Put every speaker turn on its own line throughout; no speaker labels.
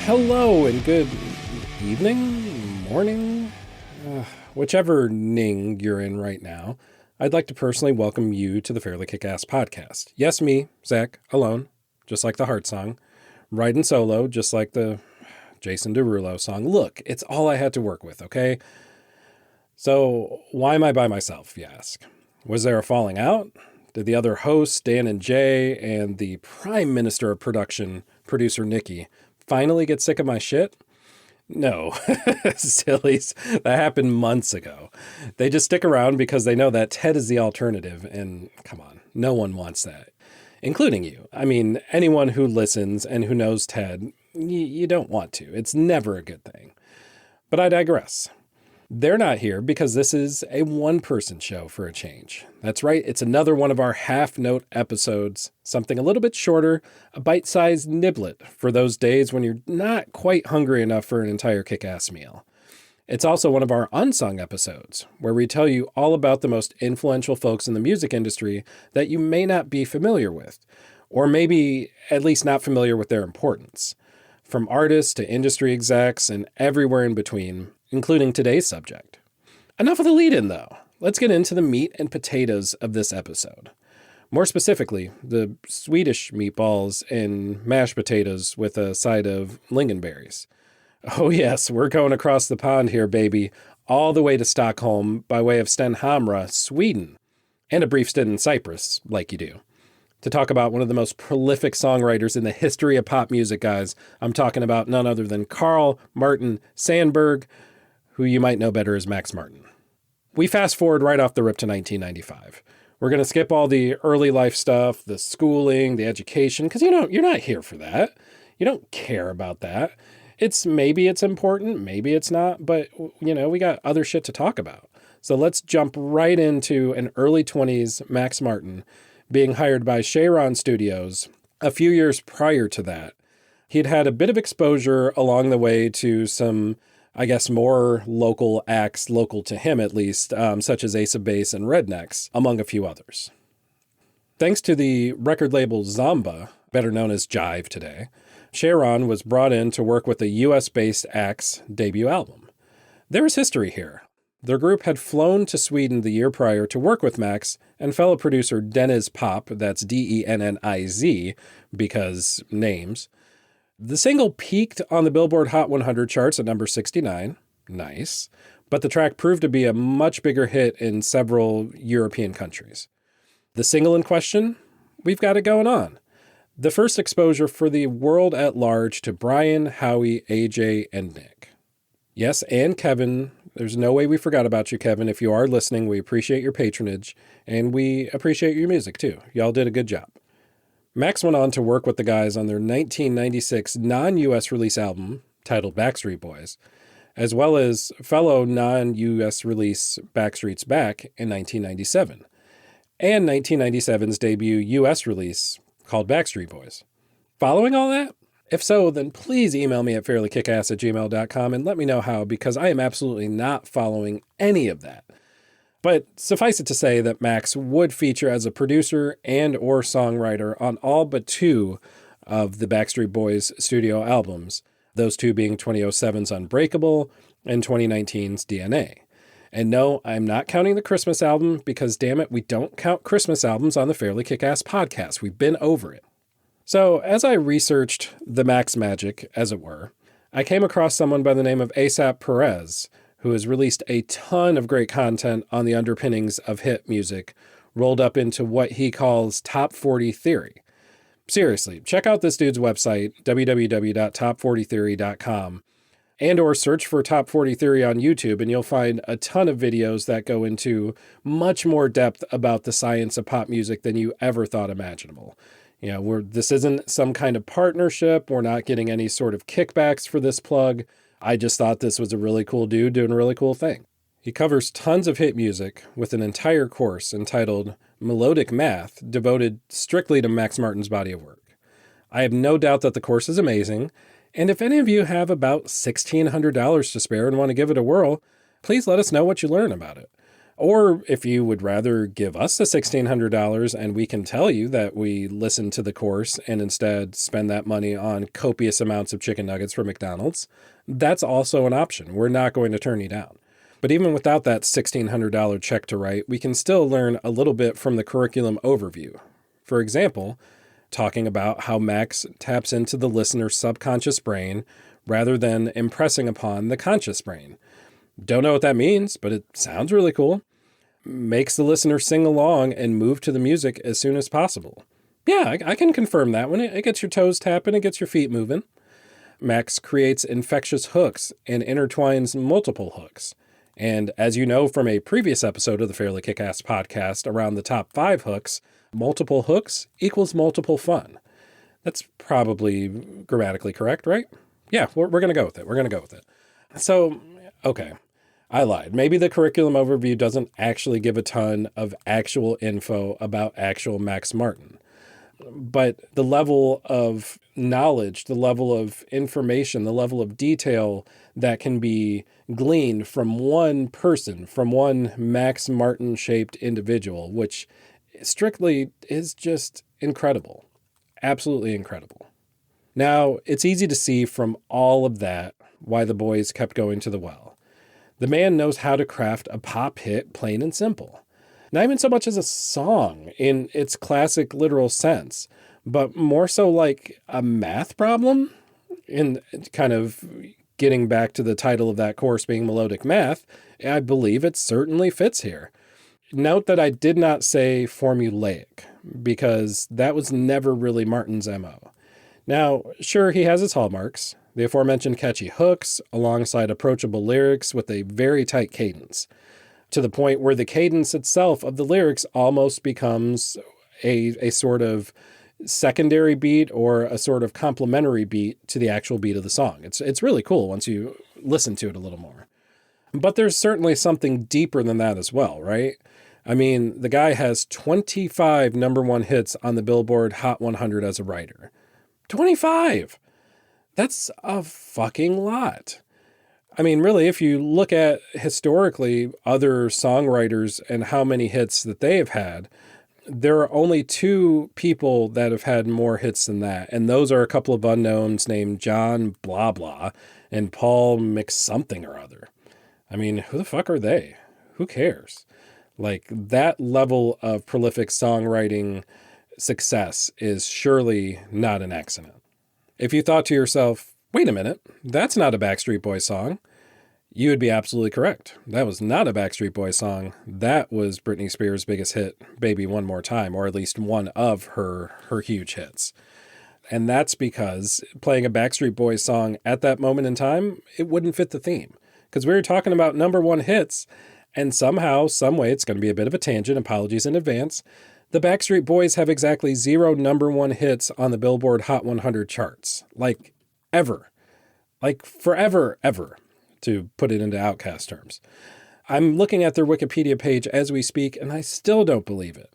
Hello and good evening, morning, whichever ning you're in right now. I'd like to personally welcome you to the Fairly KickAss Podcast. Yes, me, Zack, alone, just like the Heart song. Riding solo, just like the Jason Derulo song. Look, it's all I had to work with, okay? So why am I by myself, you ask? Was there a falling out? Did the other hosts, Dan and Jay, and the Prime Minister of Production, producer Nikki, finally get sick of my shit? No, sillies. That happened months ago. They just stick around because they know that Ted is the alternative, and come on, no one wants that, including you. I mean, anyone who listens and who knows Ted, you don't want to. It's never a good thing. But I digress. They're not here because this is a one-person show for a change. That's right, it's another one of our half-note episodes, something a little bit shorter, a bite-sized niblet for those days when you're not quite hungry enough for an entire kick-ass meal. It's also one of our Unsung episodes, where we tell you all about the most influential folks in the music industry that you may not be familiar with, or maybe at least not familiar with their importance. From artists to industry execs and everywhere in between, including today's subject. Enough of the lead-in, though. Let's get into the meat and potatoes of this episode. More specifically, the Swedish meatballs and mashed potatoes with a side of lingonberries. Oh yes, we're going across the pond here, baby, all the way to Stockholm by way of Stenhamra, Sweden, and a brief stint in Cyprus, like you do. To talk about one of the most prolific songwriters in the history of pop music, guys. I'm talking about none other than Carl Martin Sandburg, who you might know better as Max Martin. We fast forward right off the rip to 1995. We're going to skip all the early life stuff, the schooling, the education, because you're not here for that. You don't care about that. Maybe it's important, maybe it's not, but we got other shit to talk about. So let's jump right into an early 20s Max Martin being hired by Cheiron Studios a few years prior to that. He'd had a bit of exposure along the way to some, I guess, more local acts, local to him at least, such as Ace of Base and Rednecks, among a few others. Thanks to the record label Zomba, better known as Jive today, Cheiron was brought in to work with a US-based act's debut album. There is history here. Their group had flown to Sweden the year prior to work with Max and fellow producer Denniz Pop, that's Denniz, because names. The single peaked on the Billboard Hot 100 charts at number 69. Nice. But the track proved to be a much bigger hit in several European countries. The single in question? We've Got It Going On. The first exposure for the world at large to Brian, Howie, AJ, and Nick. Yes, and Kevin. There's no way we forgot about you, Kevin. If you are listening, we appreciate your patronage, and we appreciate your music, too. Y'all did a good job. Max went on to work with the guys on their 1996 non-US release album, titled Backstreet Boys, as well as fellow non-US release Backstreet's Back in 1997, and 1997's debut US release called Backstreet Boys. Following all that? If so, then please email me at fairlykickass@gmail.com and let me know how, because I am absolutely not following any of that. But suffice it to say that Max would feature as a producer and or songwriter on all but two of the Backstreet Boys studio albums, those two being 2007's Unbreakable and 2019's DNA. And no, I'm not counting the Christmas album because, damn it, we don't count Christmas albums on the Fairly KickAss Podcast. We've been over it. So, as I researched the Max magic, as it were, I came across someone by the name of A$AP Perez, who has released a ton of great content on the underpinnings of hit music, rolled up into what he calls Top 40 Theory. Seriously, check out this dude's website, www.top40theory.com, and or search for Top 40 Theory on YouTube, and you'll find a ton of videos that go into much more depth about the science of pop music than you ever thought imaginable. This isn't some kind of partnership. We're not getting any sort of kickbacks for this plug. I just thought this was a really cool dude doing a really cool thing. He covers tons of hit music with an entire course entitled Melodic Math, devoted strictly to Max Martin's body of work. I have no doubt that the course is amazing, and if any of you have about $1,600 to spare and want to give it a whirl, please let us know what you learn about it. Or if you would rather give us the $1,600 and we can tell you that we listened to the course and instead spend that money on copious amounts of chicken nuggets from McDonald's, that's also an option. We're not going to turn you down. But even without that $1,600 check to write, we can still learn a little bit from the curriculum overview. For example, talking about how Max taps into the listener's subconscious brain rather than impressing upon the conscious brain. Don't know what that means, but it sounds really cool. Makes the listener sing along and move to the music as soon as possible. Yeah, I can confirm that one. It gets your toes tapping, it gets your feet moving. Max creates infectious hooks and intertwines multiple hooks. And as you know from a previous episode of the Fairly KickAss Podcast around the top 5 hooks, multiple hooks equals multiple fun. That's probably grammatically correct, right? Yeah, we're going to go with it. We're going to go with it. So, okay, I lied. Maybe the curriculum overview doesn't actually give a ton of actual info about actual Max Martin. But the level of knowledge, the level of information, the level of detail that can be gleaned from one person, from one Max Martin-shaped individual, which strictly is just incredible. Absolutely incredible. Now, it's easy to see from all of that why the boys kept going to the well. The man knows how to craft a pop hit plain and simple. Not even so much as a song in its classic literal sense, but more so like a math problem. In kind of getting back to the title of that course being melodic math, I believe it certainly fits here. Note that I did not say formulaic, because that was never really Martin's MO. Now, sure, he has his hallmarks, the aforementioned catchy hooks alongside approachable lyrics with a very tight cadence, to the point where the cadence itself of the lyrics almost becomes a sort of secondary beat or a sort of complementary beat to the actual beat of the song. It's really cool once you listen to it a little more. But there's certainly something deeper than that as well, right? I mean, the guy has 25 number one hits on the Billboard Hot 100 as a writer. 25! That's a fucking lot. I mean, really, if you look at historically other songwriters and how many hits that they have had, there are only 2 people that have had more hits than that. And those are a couple of unknowns named John Blah Blah and Paul McSomething or other. I mean, who the fuck are they? Who cares? Like, that level of prolific songwriting success is surely not an accident. If you thought to yourself, wait a minute, that's not a Backstreet Boys song, you would be absolutely correct. That was not a Backstreet Boys song. That was Britney Spears' biggest hit, Baby One More Time, or at least one of her huge hits. And that's because playing a Backstreet Boys song at that moment in time, it wouldn't fit the theme. Because we were talking about number one hits, and somehow, some way, it's going to be a bit of a tangent, apologies in advance, the Backstreet Boys have exactly 0 number one hits on the Billboard Hot 100 charts. Like, ever. Like, forever, ever, to put it into Outcast terms. I'm looking at their Wikipedia page as we speak, and I still don't believe it.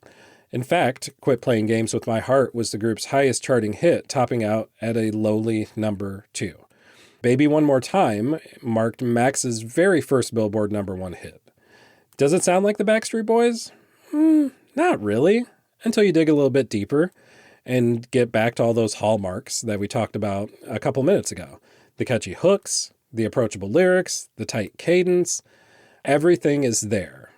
In fact, Quit Playing Games With My Heart was the group's highest charting hit, topping out at a lowly number 2. Baby One More Time marked Max's very first Billboard number one hit. Does it sound like the Backstreet Boys? Not really, until you dig a little bit deeper and get back to all those hallmarks that we talked about a couple minutes ago. The catchy hooks, the approachable lyrics, the tight cadence, everything is there.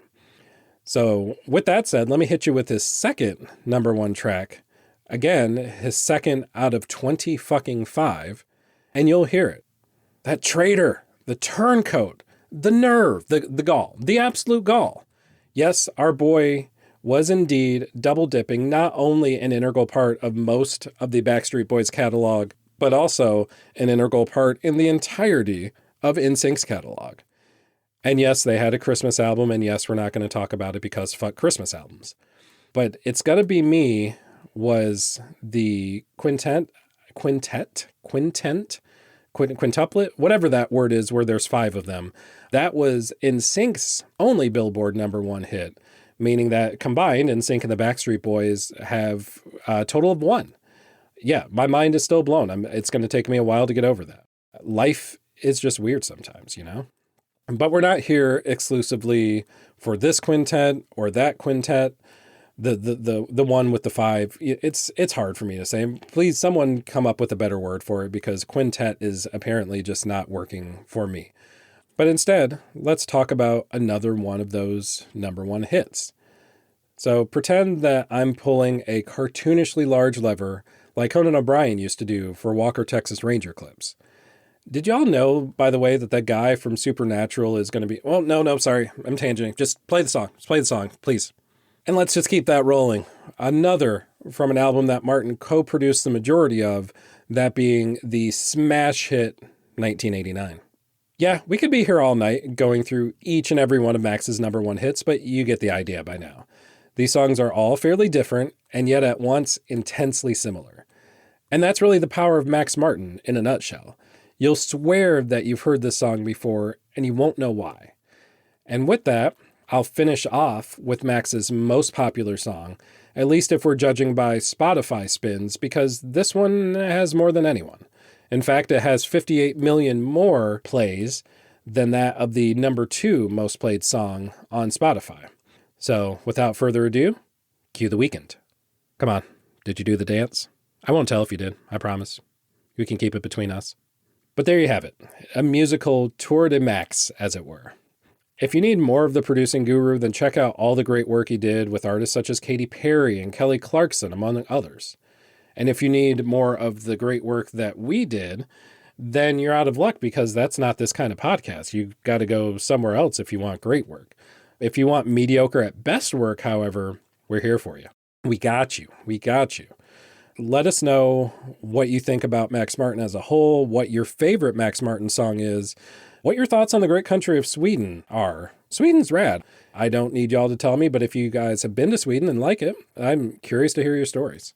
So with that said, let me hit you with his second number one track. Again, his second out of 20 fucking 5, and you'll hear it. That traitor, the turncoat, the nerve, the gall, the absolute gall. Yes, our boy was indeed double dipping, not only an integral part of most of the Backstreet Boys catalog, but also an integral part in the entirety of NSYNC's catalog. And yes, they had a Christmas album, and yes, we're not going to talk about it because fuck Christmas albums. But It's Gotta Be Me was the quintuplet, whatever that word is, where there's 5 of them. That was NSYNC's only Billboard number one hit, meaning that combined, NSYNC and the Backstreet Boys have a total of 1. Yeah, my mind is still blown. It's going to take me a while to get over that. Life is just weird sometimes, you know? But we're not here exclusively for this quintet or that quintet. The one with the five. It's hard for me to say. Please, someone come up with a better word for it, because quintet is apparently just not working for me. But instead, let's talk about another one of those number one hits. So pretend that I'm pulling a cartoonishly large lever like Conan O'Brien used to do for Walker, Texas Ranger clips. Did y'all know, by the way, that that guy from Supernatural is going to be... Well, no, sorry. I'm tangenting. Just play the song. Just play the song, please. And let's just keep that rolling. Another from an album that Martin co-produced the majority of, that being the smash hit 1989. Yeah, we could be here all night going through each and every one of Max's number one hits, but you get the idea by now. These songs are all fairly different, and yet at once intensely similar. And that's really the power of Max Martin in a nutshell. You'll swear that you've heard this song before, and you won't know why. And with that, I'll finish off with Max's most popular song, at least if we're judging by Spotify spins, because this one has more than anyone. In fact, it has 58 million more plays than that of the number 2 most played song on Spotify. So, without further ado, cue the Weeknd. Come on, did you do the dance? I won't tell if you did, I promise. We can keep it between us. But there you have it, a musical tour de Max, as it were. If you need more of the producing guru, then check out all the great work he did with artists such as Katy Perry and Kelly Clarkson, among others. And if you need more of the great work that we did, then you're out of luck, because that's not this kind of podcast. You've got to go somewhere else if you want great work. If you want mediocre at best work, however, we're here for you. We got you. Let us know what you think about Max Martin as a whole, what your favorite Max Martin song is, what your thoughts on the great country of Sweden are. Sweden's rad. I don't need y'all to tell me, but if you guys have been to Sweden and like it, I'm curious to hear your stories.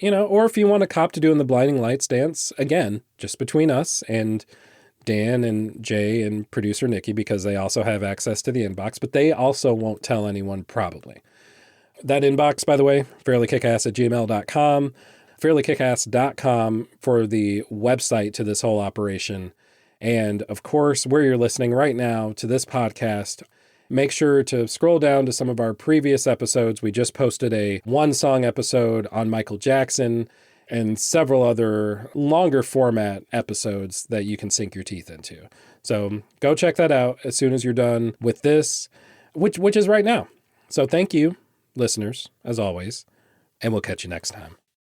Or if you want to cop to doing the blinding lights dance, again, just between us and Dan and Jay and producer Nikki, because they also have access to the inbox, but they also won't tell anyone probably. That inbox, by the way, fairlykickass@gmail.com, fairlykickass.com for the website to this whole operation. And of course, where you're listening right now to this podcast, make sure to scroll down to some of our previous episodes. We just posted a one-song episode on Michael Jackson and several other longer format episodes that you can sink your teeth into. So go check that out as soon as you're done with this, which is right now. So thank you, listeners, as always, and we'll catch you next time.